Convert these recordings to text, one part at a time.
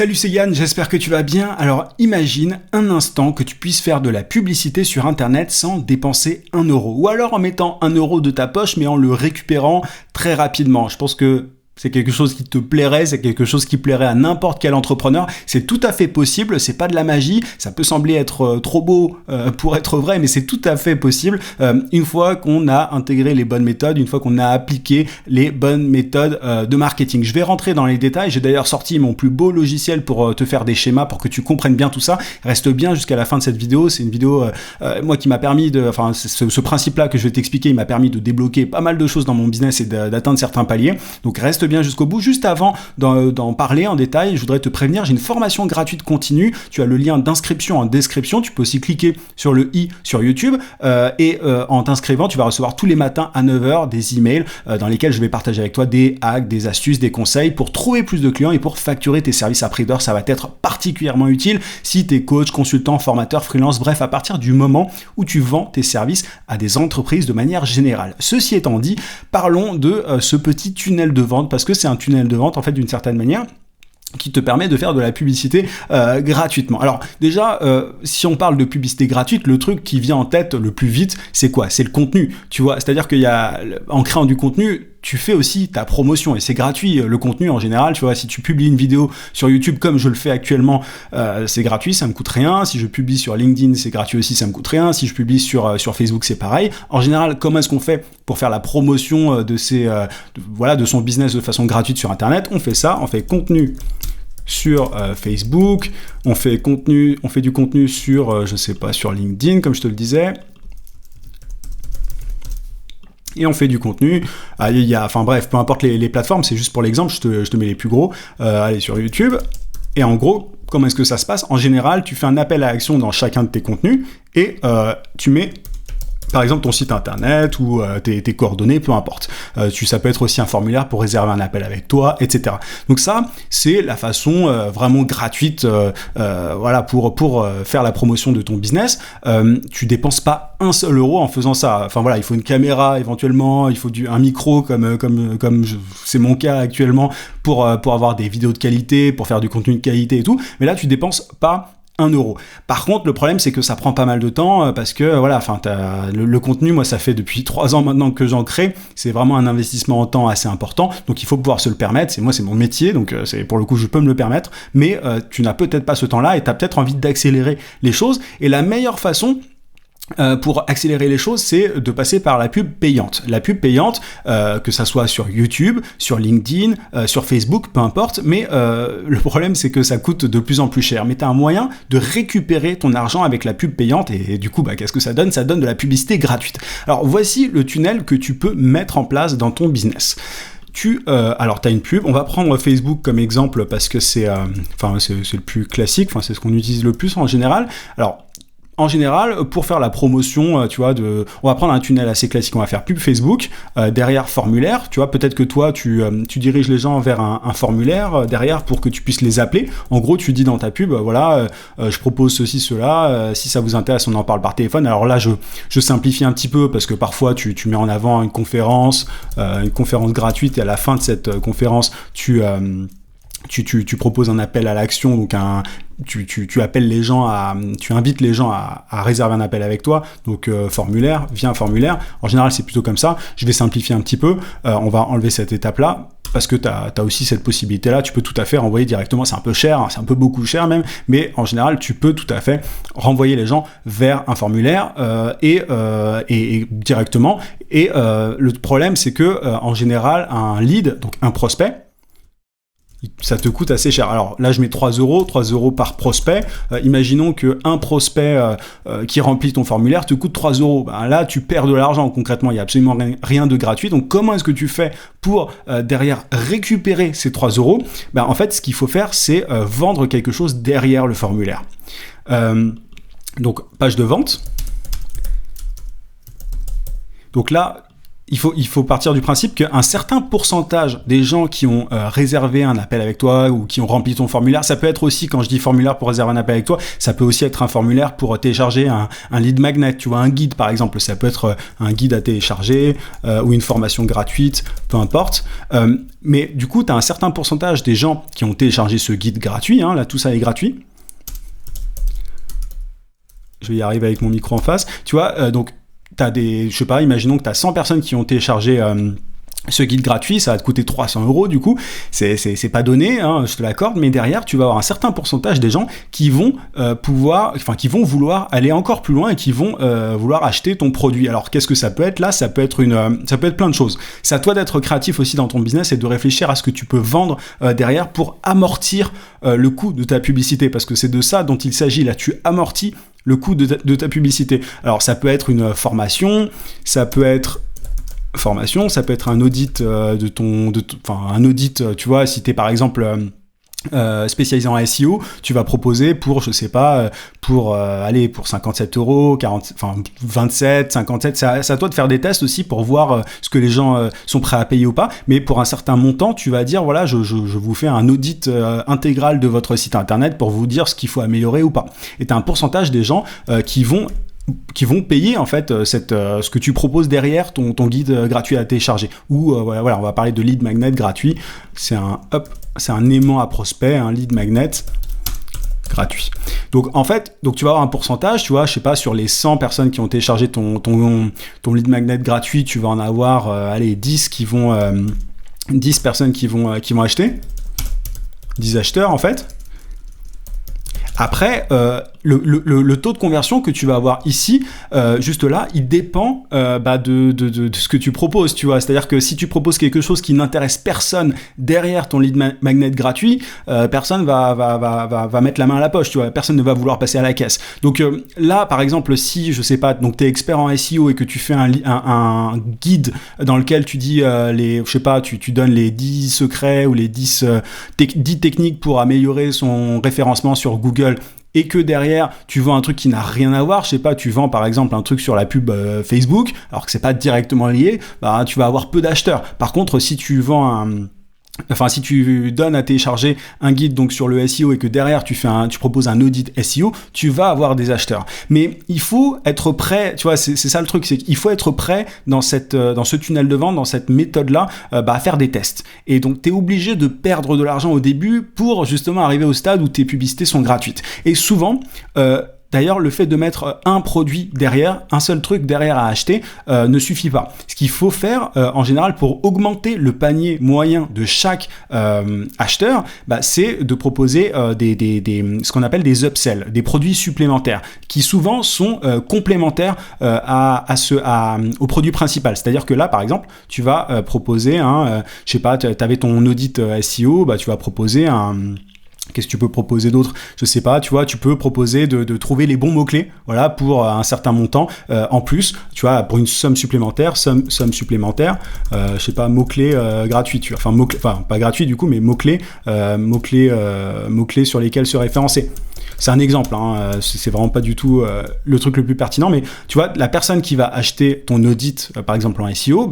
Salut, c'est Yann, j'espère que tu vas bien. Alors imagine un instant que tu puisses faire de la publicité sur internet sans dépenser 1 euro. Ou alors en mettant 1 euro de ta poche mais en le récupérant très rapidement. Je pense que c'est quelque chose qui te plairait, c'est quelque chose qui plairait à n'importe quel entrepreneur. C'est tout à fait possible, c'est pas de la magie. Ça peut sembler être trop beau pour être vrai, mais c'est tout à fait possible une fois qu'on a intégré les bonnes méthodes, une fois qu'on a appliqué les bonnes méthodes de marketing. Je vais rentrer dans les détails. J'ai d'ailleurs sorti mon plus beau logiciel pour te faire des schémas, pour que tu comprennes bien tout ça. Reste bien jusqu'à la fin de cette vidéo. C'est une vidéo, moi, qui m'a permis de... Enfin, ce principe-là que je vais t'expliquer, il m'a permis de débloquer pas mal de choses dans mon business et d'atteindre certains paliers. Donc, reste bien jusqu'au bout. Juste avant d'en parler en détail, je voudrais te prévenir, j'ai une formation gratuite continue. Tu as le lien d'inscription en description. Tu peux aussi cliquer sur le i sur YouTube et en t'inscrivant, tu vas recevoir tous les matins à 9h des emails dans lesquels je vais partager avec toi des hacks, des astuces, des conseils pour trouver plus de clients et pour facturer tes services à prix d'or. Ça va t'être particulièrement utile si tu es coach, consultant, formateur, freelance, bref, à partir du moment où tu vends tes services à des entreprises de manière générale. Ceci étant dit, parlons de ce petit tunnel de vente, parce que c'est un tunnel de vente en fait d'une certaine manière qui te permet de faire de la publicité gratuitement. Alors déjà, si on parle de publicité gratuite, le truc qui vient en tête le plus vite, c'est quoi? C'est le contenu, tu vois. C'est-à-dire qu'il y a, en créant du contenu, tu fais aussi ta promotion et c'est gratuit. Le contenu en général, tu vois, si tu publies une vidéo sur YouTube comme je le fais actuellement, c'est gratuit, ça me coûte rien. Si je publie sur LinkedIn, c'est gratuit aussi, ça me coûte rien. Si je publie sur Facebook, c'est pareil. En général, comment est-ce qu'on fait pour faire la promotion de son business de façon gratuite sur Internet? On fait ça, on fait contenu sur Facebook, on fait du contenu sur, je sais pas, sur LinkedIn, comme je te le disais. Et on fait du contenu, enfin bref, peu importe les plateformes, c'est juste pour l'exemple, je te mets les plus gros, allez sur YouTube, et en gros, comment est-ce que ça se passe? En général, tu fais un appel à action dans chacun de tes contenus, et tu mets par exemple ton site internet ou tes coordonnées, peu importe. Ça peut être aussi un formulaire pour réserver un appel avec toi, etc. Donc ça, c'est la façon vraiment gratuite pour faire la promotion de ton business. Tu dépenses pas 1 seul euro en faisant ça. Enfin voilà, il faut une caméra éventuellement, il faut un micro c'est mon cas actuellement pour avoir des vidéos de qualité, pour faire du contenu de qualité et tout. Mais là, tu dépenses pas 1 euro. Par contre, le problème, c'est que ça prend pas mal de temps parce que le contenu, moi, ça fait depuis 3 ans maintenant que j'en crée. C'est vraiment un investissement en temps assez important. Donc, il faut pouvoir se le permettre. Moi, c'est mon métier. Donc, pour le coup, je peux me le permettre. Mais tu n'as peut-être pas ce temps-là et tu as peut-être envie d'accélérer les choses. Et la meilleure façon pour accélérer les choses, c'est de passer par la pub payante. La pub payante, que ça soit sur YouTube, sur LinkedIn, sur Facebook, peu importe, mais le problème, c'est que ça coûte de plus en plus cher. Mais tu as un moyen de récupérer ton argent avec la pub payante et du coup, qu'est-ce que ça donne? Ça donne de la publicité gratuite. Alors, voici le tunnel que tu peux mettre en place dans ton business. Alors, tu as une pub. On va prendre Facebook comme exemple parce que c'est le plus classique, c'est ce qu'on utilise le plus en général. Alors, en général, pour faire la promotion, on va prendre un tunnel assez classique, on va faire pub Facebook, derrière formulaire, tu vois, peut-être que toi, tu diriges les gens vers un formulaire derrière pour que tu puisses les appeler. En gros, tu dis dans ta pub, je propose ceci, cela, si ça vous intéresse, on en parle par téléphone. Alors là, je simplifie un petit peu parce que parfois, tu mets en avant une conférence gratuite et à la fin de cette conférence, tu proposes un appel à l'action, donc tu appelles les gens tu invites les gens à réserver un appel avec toi, donc formulaire. En général, c'est plutôt comme ça. Je vais simplifier un petit peu. On va enlever cette étape-là parce que tu as aussi cette possibilité-là. Tu peux tout à fait renvoyer directement. C'est un peu cher, c'est un peu beaucoup cher même, mais en général, tu peux tout à fait renvoyer les gens vers un formulaire et directement. Et le problème, c'est que en général, un lead, donc un prospect, ça te coûte assez cher. Alors là, je mets 3 euros par prospect. Imaginons qu'un prospect qui remplit ton formulaire te coûte 3 euros. Là, tu perds de l'argent concrètement. Il n'y a absolument rien de gratuit. Donc, comment est-ce que tu fais pour derrière récupérer ces 3 euros? En fait, ce qu'il faut faire, c'est vendre quelque chose derrière le formulaire. Donc, page de vente. Donc là, il faut partir du principe qu'un certain pourcentage des gens qui ont réservé un appel avec toi ou qui ont rempli ton formulaire, ça peut être aussi, quand je dis formulaire pour réserver un appel avec toi, ça peut aussi être un formulaire pour télécharger un lead magnet, tu vois, un guide par exemple, ça peut être un guide à télécharger ou une formation gratuite, peu importe. Mais du coup, tu as un certain pourcentage des gens qui ont téléchargé ce guide gratuit, hein, là tout ça est gratuit. Je vais y arriver avec mon micro en face, tu vois, donc t'as je sais pas, imaginons que tu as 100 personnes qui ont téléchargé ce guide gratuit, ça va te coûter 300 €, du coup, c'est pas donné, hein, je te l'accorde, mais derrière, tu vas avoir un certain pourcentage des gens qui vont qui vont vouloir aller encore plus loin et qui vont vouloir acheter ton produit. Alors, qu'est-ce que ça peut être là? Ça peut être plein de choses. C'est à toi d'être créatif aussi dans ton business et de réfléchir à ce que tu peux vendre derrière pour amortir le coût de ta publicité, parce que c'est de ça dont il s'agit. Là, tu amortis le coût de ta publicité. Alors, ça peut être une formation, ça peut être un audit un audit, tu vois, si t'es par exemple spécialisé en SEO, tu vas proposer pour, je sais pas, pour 57 €, 27, 57, c'est à toi de faire des tests aussi pour voir ce que les gens sont prêts à payer ou pas, mais pour un certain montant, tu vas dire, voilà, je vous fais un audit intégral de votre site internet pour vous dire ce qu'il faut améliorer ou pas. Et tu as un pourcentage des gens qui vont payer en fait ce que tu proposes derrière ton guide gratuit à télécharger. Ou voilà, on va parler de lead magnet gratuit. C'est un aimant à prospect, un lead magnet gratuit. Donc en fait, tu vas avoir un pourcentage, tu vois, je sais pas, sur les 100 personnes qui ont téléchargé ton lead magnet gratuit, tu vas en avoir 10 personnes qui vont acheter, 10 acheteurs en fait. Après, le taux de conversion que tu vas avoir ici, juste là, il dépend de ce que tu proposes, tu vois. C'est-à-dire que si tu proposes quelque chose qui n'intéresse personne derrière ton lead magnet gratuit, personne va mettre la main à la poche, tu vois. Personne ne va vouloir passer à la caisse. Donc là, par exemple, si, je sais pas, donc tu es expert en SEO et que tu fais un guide dans lequel tu dis tu donnes les 10 secrets ou les 10 techniques pour améliorer son référencement sur Google, et que derrière tu vends un truc qui n'a rien à voir, je sais pas, tu vends par exemple un truc sur la pub Facebook, alors que c'est pas directement lié, tu vas avoir peu d'acheteurs. Par contre, si tu si tu donnes à télécharger un guide donc sur le SEO et que derrière tu proposes un audit SEO, tu vas avoir des acheteurs. Mais il faut être prêt, tu vois, c'est ça le truc, c'est qu'il faut être prêt dans ce tunnel de vente, dans cette méthode-là, à faire des tests. Et donc, tu es obligé de perdre de l'argent au début pour justement arriver au stade où tes publicités sont gratuites. Et souvent, d'ailleurs, le fait de mettre un produit derrière, un seul truc derrière à acheter, ne suffit pas. Ce qu'il faut faire, en général, pour augmenter le panier moyen de chaque acheteur, c'est de proposer ce qu'on appelle des upsells, des produits supplémentaires, qui souvent sont complémentaires au produit principal. C'est-à-dire que là, par exemple, tu vas proposer je sais pas, tu avais ton audit SEO, tu vas proposer Qu'est-ce que tu peux proposer d'autre? Je sais pas, tu vois, tu peux proposer de trouver les bons mots-clés, voilà, pour un certain montant. En plus, tu vois, pour une somme supplémentaire, je sais pas, mots-clés gratuits, tu vois, enfin, pas gratuits du coup, mais mots-clés sur lesquels se référencer. C'est un exemple, c'est vraiment pas du tout le truc le plus pertinent, mais tu vois, la personne qui va acheter ton audit, par exemple en SEO,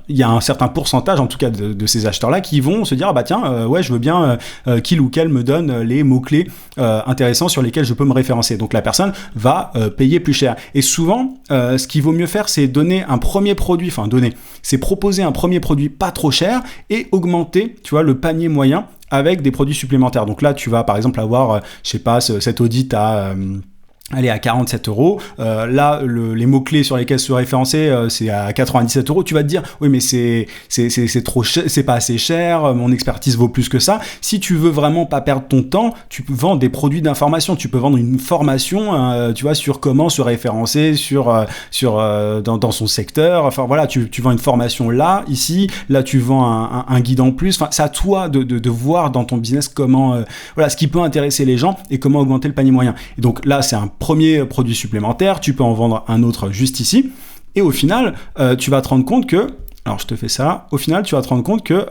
il y a un certain pourcentage, en tout cas de ces acheteurs-là, qui vont se dire, je veux bien qu'il ou qu'elle me donne les mots-clés intéressants sur lesquels je peux me référencer. Donc la personne va payer plus cher. Et souvent, ce qu'il vaut mieux faire, c'est c'est proposer un premier produit pas trop cher et augmenter, tu vois, le panier moyen avec des produits supplémentaires. Donc là, tu vas par exemple avoir, je sais pas, cet audit à 47 €. Là, les mots-clés sur lesquels se référencer, c'est à 97 €. Tu vas te dire, oui, mais c'est trop cher, c'est pas assez cher, mon expertise vaut plus que ça. Si tu veux vraiment pas perdre ton temps, tu peux vendre des produits d'information. Tu peux vendre une formation, tu vois, sur comment se référencer dans son secteur. Enfin, voilà, tu vends une formation ici, là, tu vends un guide en plus. Enfin, c'est à toi de voir dans ton business comment, ce qui peut intéresser les gens et comment augmenter le panier moyen. Et donc là, c'est un premier produit supplémentaire, tu peux en vendre un autre juste ici, et au final, tu vas te rendre compte que, alors je te fais ça, au final, tu vas te rendre compte que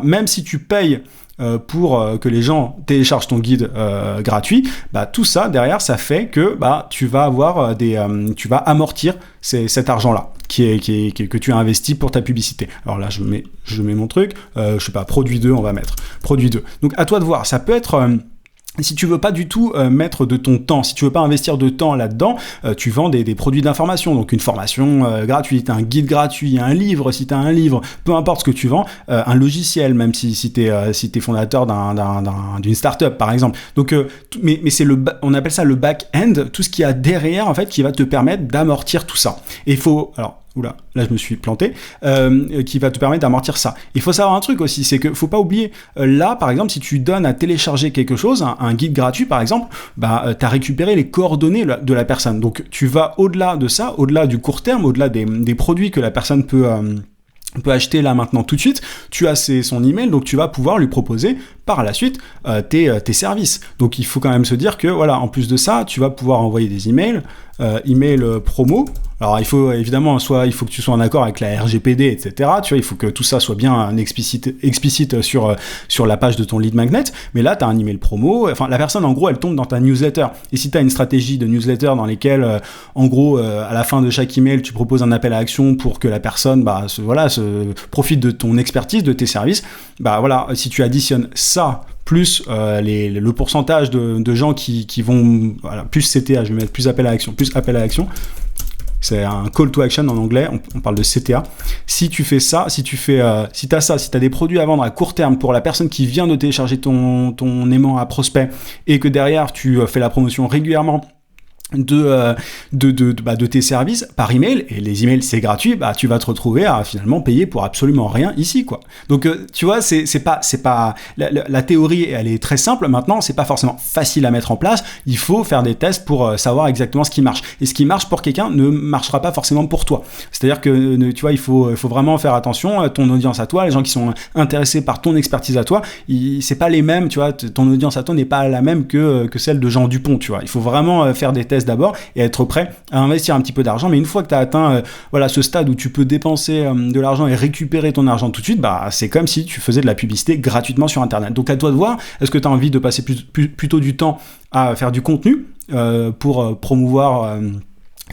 même si tu payes pour que les gens téléchargent ton guide gratuit, tout ça derrière, ça fait que tu vas avoir tu vas amortir cet argent-là que tu as investi pour ta publicité. Alors là, je mets mon truc, je sais pas, produit 2, on va mettre produit 2. Donc à toi de voir, ça peut être... si tu veux pas du tout mettre de ton temps, si tu veux pas investir de temps là-dedans, tu vends des produits d'information, donc une formation gratuite, un guide gratuit, un livre si tu as un livre, peu importe ce que tu vends, un logiciel même si tu es fondateur d'une startup par exemple. Donc mais c'est on appelle ça le back-end, tout ce qu'il y a derrière en fait qui va te permettre d'amortir tout ça. Et il faut oula, là je me suis planté, qui va te permettre d'amortir ça. Il faut savoir un truc aussi, c'est que faut pas oublier, là par exemple, si tu donnes à télécharger quelque chose, un guide gratuit par exemple, tu as récupéré les coordonnées de la personne. Donc tu vas au-delà de ça, au-delà du court terme, au-delà des produits que la personne peut acheter là maintenant tout de suite, tu as son email, donc tu vas pouvoir lui proposer par la suite tes services. Donc il faut quand même se dire que voilà, en plus de ça, tu vas pouvoir envoyer des emails, promo. Alors il faut évidemment il faut que tu sois en accord avec la RGPD, etc. Tu vois, il faut que tout ça soit bien explicite sur la page de ton lead magnet. Mais là, tu as un email promo. Enfin, la personne, en gros, elle tombe dans ta newsletter. Et si tu as une stratégie de newsletter dans lesquelles, en gros, à la fin de chaque email, tu proposes un appel à action pour que la personne, se profite de ton expertise, de tes services. Voilà, si tu additionnes ça plus le pourcentage de gens qui vont, plus CTA, je vais mettre plus appel à action, c'est un call to action en anglais, on parle de CTA. Si tu fais ça, si tu as des produits à vendre à court terme pour la personne qui vient de télécharger ton aimant à prospect et que derrière tu fais la promotion régulièrement de tes services par email, et les emails c'est gratuit, tu vas te retrouver à finalement payer pour absolument rien ici, quoi. Donc tu vois, c'est pas la théorie, elle est très simple. Maintenant, c'est pas forcément facile à mettre en place. Il faut faire des tests pour savoir exactement ce qui marche, et ce qui marche pour quelqu'un ne marchera pas forcément pour toi. C'est-à-dire que tu vois, il faut vraiment faire attention. Ton audience à toi, les gens qui sont intéressés par ton expertise à toi, c'est pas les mêmes, tu vois. Ton audience à toi n'est pas la même que celle de Jean Dupont, tu vois. Il faut vraiment faire des tests d'abord et être prêt à investir un petit peu d'argent. Mais une fois que tu as atteint ce stade où tu peux dépenser de l'argent et récupérer ton argent tout de suite, c'est comme si tu faisais de la publicité gratuitement sur Internet. Donc à toi de voir, est-ce que tu as envie de passer plutôt du temps à faire du contenu pour promouvoir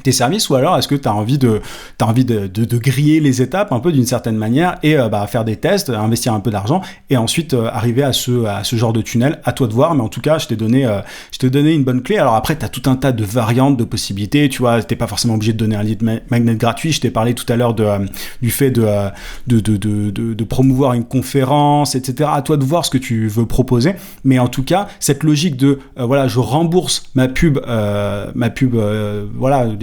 tes services, ou alors est-ce que tu as envie de griller les étapes un peu d'une certaine manière et faire des tests, investir un peu d'argent et ensuite arriver à ce genre de tunnel. À toi de voir, mais en tout cas je t'ai donné une bonne clé. Alors après tu as tout un tas de variantes, de possibilités, tu vois, t'es pas forcément obligé de donner un lead magnet gratuit. Je t'ai parlé tout à l'heure du fait de promouvoir une conférence, etc. À toi de voir ce que tu veux proposer, mais en tout cas cette logique de je rembourse ma pub,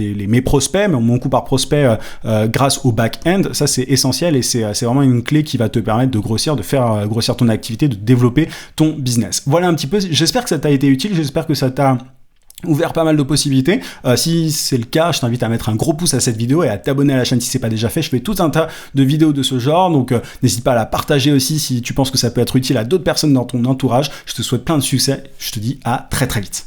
mes prospects, mon coût par prospect grâce au back-end, ça c'est essentiel, et c'est vraiment une clé qui va te permettre de grossir, de faire grossir ton activité, de développer ton business. Voilà un petit peu, j'espère que ça t'a été utile, j'espère que ça t'a ouvert pas mal de possibilités. Si c'est le cas, je t'invite à mettre un gros pouce à cette vidéo et à t'abonner à la chaîne si c'est pas déjà fait. Je fais tout un tas de vidéos de ce genre, donc n'hésite pas à la partager aussi si tu penses que ça peut être utile à d'autres personnes dans ton entourage. Je te souhaite plein de succès, je te dis à très très vite.